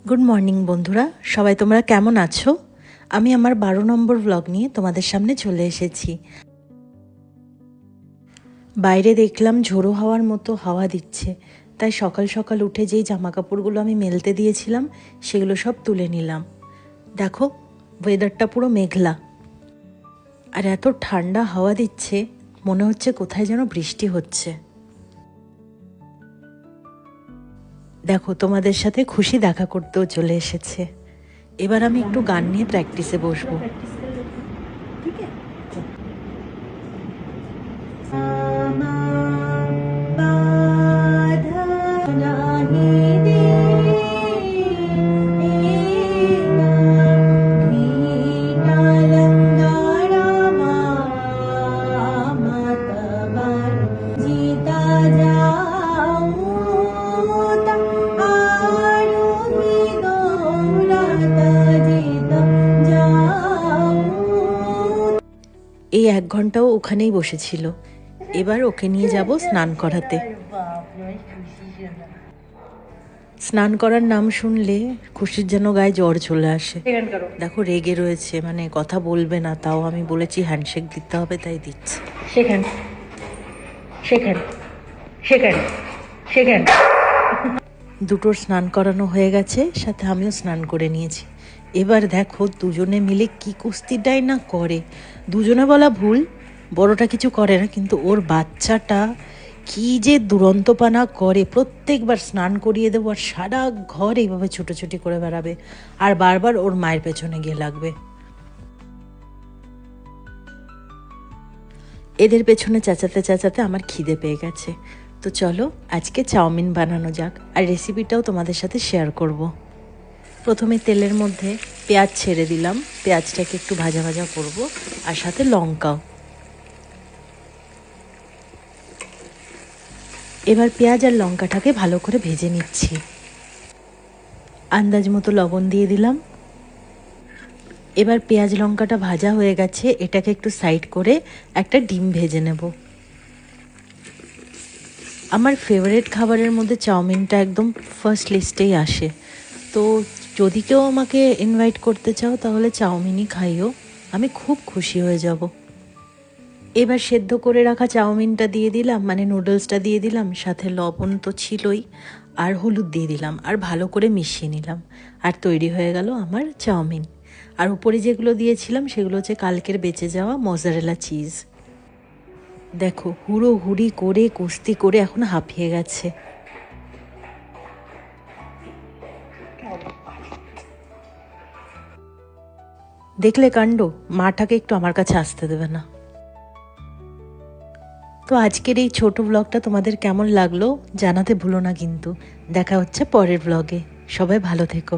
Good morning বন্ধুরা, সবাই তোমরা কেমন আছো? আমি আমার 12 নম্বর ব্লগ নিয়ে তোমাদের সামনে চলে এসেছি। বাইরে দেখলাম ঝোড়ো হাওয়ার মতো হাওয়া দিচ্ছে, তাই সকাল সকাল উঠে যেই জামা কাপড়গুলো আমি মেলতে দিয়েছিলাম সেগুলো সব তুলে নিলাম। দেখো, ওয়েদারটা পুরো মেঘলা আর এত ঠান্ডা হাওয়া দিচ্ছে, মনে হচ্ছে কোথায় যেন বৃষ্টি হচ্ছে। দেখো, তোমাদের সাথে খুশি দেখা করতেও চলে এসেছে। এবার আমি একটু গান নিয়ে প্র্যাকটিসে বসবো। এই 1 ঘন্টাও ওখানেই বসেছিল। এবার ওকে নিয়ে যাব স্নান করাতে। স্নান করার নাম শুনলে খুশির যেন গায়ে জ্বর চলে আসে। দেখো, রেগে রয়েছে, মানে কথা বলবে না, তাও আমি বলেছি হ্যান্ডশেক দিতে হবে, তাই দিচ্ছে। দুটোর স্নান করানো হয়ে গেছে, সাথে আমিও স্নান করে নিয়েছি। এবার দেখো দুজনে মিলে কি কুস্তিটাই না করে। দুজনে বলা ভুল, বড়টা কিছু করে না, কিন্তু ওর বাচ্চাটা কি যে দুরন্তপানা করে। প্রত্যেকবার স্নান করিয়ে দেবো আর সারা ঘর এইভাবে ছুটোছুটি করে বেড়াবে, আর বারবার ওর মায়ের পেছনে গিয়ে লাগবে। এদের পেছনে চেঁচাতে চেঁচাতে আমার খিদে পেয়ে গেছে। তো চলো আজকে চাউমিন বানানো যাক, আর রেসিপিটাও তোমাদের সাথে শেয়ার করব। প্রথমে তেলের মধ্যে পেঁয়াজ ছেড়ে দিলাম, পেঁয়াজটাকে একটু ভাজা ভাজা করব, আর সাথে লঙ্কাও। এবার পেঁয়াজ আর লঙ্কাটাকে ভালো করে ভেজে নিচ্ছি। আন্দাজ মতো লবণ দিয়ে দিলাম। এবার পেঁয়াজ লঙ্কাটা ভাজা হয়ে গেছে, এটাকে একটু সাইড করে একটা ডিম ভেজে নেব। আমার ফেভারিট খাবারের মধ্যে চাউমিনটা একদম ফার্স্ট লিস্টেই আসে। তো যদি কেউ আমাকে ইনভাইট করতে চাও তাহলে চাউমিনই খাইও, আমি খুব খুশি হয়ে যাব। এবার সেদ্ধ করে রাখা চাউমিনটা দিয়ে দিলাম, মানে নুডলসটা দিয়ে দিলাম, সাথে লবণ তো ছিলই, আর হলুদ দিয়ে দিলাম, আর ভালো করে মিশিয়ে নিলাম, আর তৈরি হয়ে গেল আমার চাউমিন। আর উপরে যেগুলো দিয়েছিলাম সেগুলো হচ্ছে কালকের বেঁচে যাওয়া মজারেলা চিজ। দেখো হুড়োহুড়ি করে কুস্তি করে এখন হাঁপিয়ে গেছে। দেখলে কাণ্ড, মাটাকে একটু আমার কাছে আসতে দেবে না। তো আজকের এই ছোট ব্লগটা তোমাদের কেমন লাগলো জানাতে ভুলো না কিন্তু। দেখা হচ্ছে পরের ব্লগে। সবাই ভালো থেকো।